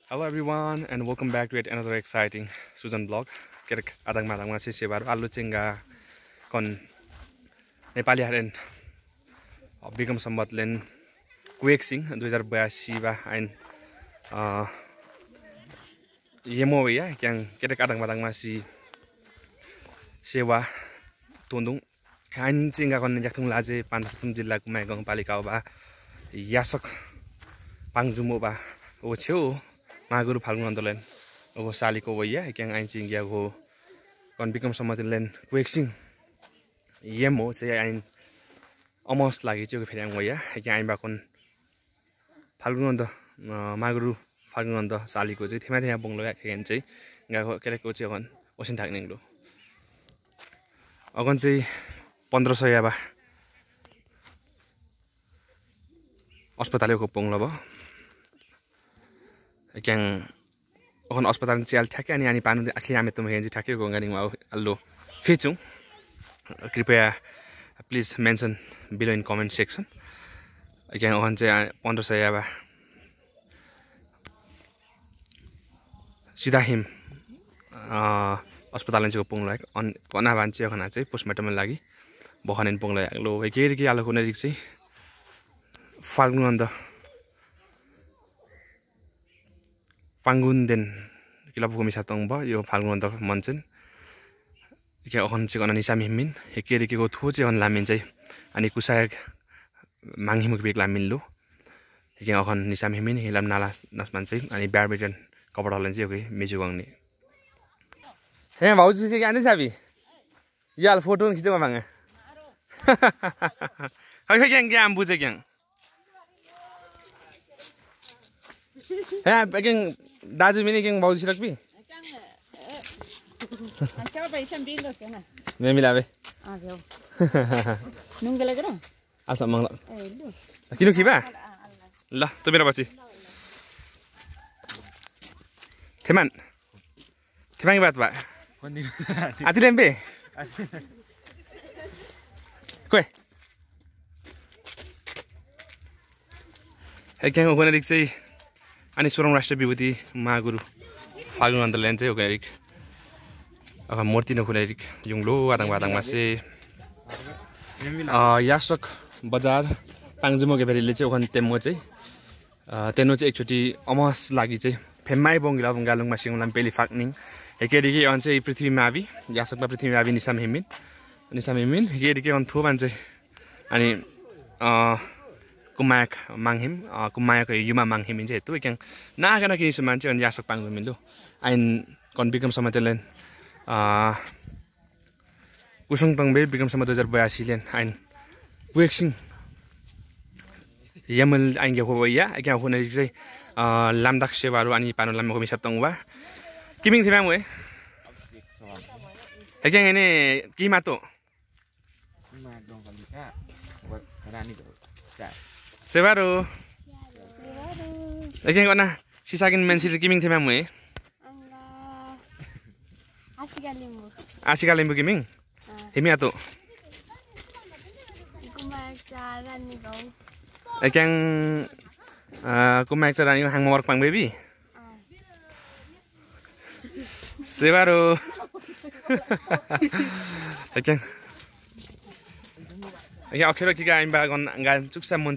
Hello everyone and welcome back to yet another exciting Susan vlog. Kerek adang madang masih sebaru alu cengga kon Nepali haren Bigam Sambat len Quexing 2082 ba ain yemo ya yang kerek adang madang masih sewa tundung ain cengga kon jaktung laje Panthaktum jilla kumai gangpalika ba yasak pangjumo ba ocho Maguru Falgun Andolan o Saliko Waya, yang ancing ya go kon Bigam Sambat len Quexing yemo say ain almost lagi juga ferang waya yang ain bakon Falgun Ando Maguru Falgun Ando Saliko चाहिँ थेमा थेमा bungalow याखेन चाहिँ गाको केरेको चाहिँ अगन ओसिन थाक्ने लो अगन चाहिँ 1500 याबा अस्पतालको bungalow भयो yang on hospital cial thake ani panu akhi ame tum henji thake go ngani ma allo fechung कृपया please mention below in comment section again on चाहिँ 1500 याबा सिधा हिम अस्पताल चाहिँ पुंगला अन कना भान्चे खना चाहिँ पोस्टमार्टम लागि बखनेन पुंगला लो के आलो कुनै रिक चाहिँ फाल्गुन अन्द Pangunden kilap ko misatong ba yo Falgun Ando monchen ke on chi kon ani samhimin hekeri ke go thu chi on lamin chai ani kusayak manghimuk bek lamin lo ke on ni samhimin helam nala nasman chai ani badminton कपडा lawn चाहिँ okay मेजु गंगने हे भाउजू चाहिँ आने साबी याल photo खिच्नु मांगे खै खै ग्याङ ग्याम बुझे ग्याङ हे ग्याङ दाजु मिनी ग्याङ भाउजू सिरकबी अच्छा पैसा बिंगो के ना मैं मिलावे आ गयो नुंगले गरा आसा मंगला किनु खिबा ल त मेरा पछि Teman, teman ibat pak. Ati lembe. Kue. Hekang okan erik say, ani surong rashtra bibuti Maguru Falgun Ando len say okan erik. Aka morti no okan erik yung lo adang badang masih. Yasak bazar pangjumo ke beri le say okan temo say. Teno say ekchoti amas lagi say. Femai bongila bongalung masing ulam peli fakning hekeri ke on चाहिँ पृथ्वी मावि यासकमा पृथ्वी मावि निसाम हिमिन hekeri के on थो बान्छ अनि कुमायक मांगहिम कुमायक युमा मांगहिम चाहिँ हेतु के नागना के समान चाहिँ अनि यासक पाङ मिलो आइन कन बिगम Sambat len कुसुङ तंबे Bigam Sambat 2082 len आइन Quexing yamel ain ge hoya ke ho ne चाहिँ lamdak sebaru ani panu lam ko misap tongwa kiming thimam we hekeng ini kimato sebaru hekeng kona sisakin mensil kiming thimam we asika lembu kiming hemi ato hekeng kumaik carani hang work pang baby sebaru okay okay akhirnya kita imba kon ngan sukses mun